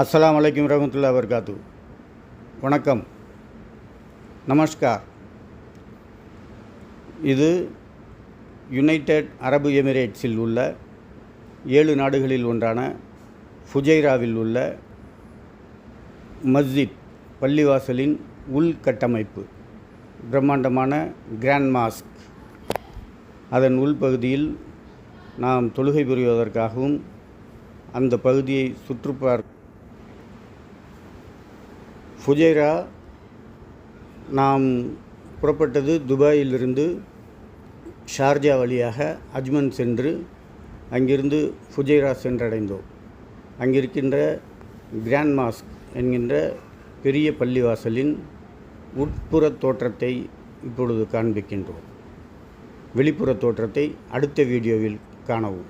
அஸ்ஸலாமு அலைக்கும் வரஹ்மத்துல்லாஹி வபரகாத்துஹு. வணக்கம், நமஸ்கார். இது யுனைடெட் அரபு எமிரேட்ஸில் உள்ள 7 நாடுகளில் ஒன்றான ஃபுஜைராவில் உள்ள மஸ்ஜித் பள்ளிவாசலின் உள்கட்டமைப்பு. பிரம்மாண்டமான கிராண்ட் மாஸ்க். அதன் உள்பகுதியில் நாம் தொழுகை புரிவதற்காகவும் அந்த பகுதியை சுற்றுப்பார். ஃபுஜைரா நாம் புறப்பட்டது துபாயிலிருந்து ஷார்ஜா வழியாக அஜ்மன் சென்று அங்கிருந்து ஃபுஜைரா சென்றடைந்தோம். அங்கிருக்கின்ற கிராண்ட் மாஸ்க் என்கின்ற பெரிய பள்ளிவாசலின் உட்புற தோற்றத்தை இப்பொழுது காண்பிக்கின்றோம். வெளிப்புற தோற்றத்தை அடுத்த வீடியோவில் காணவும்.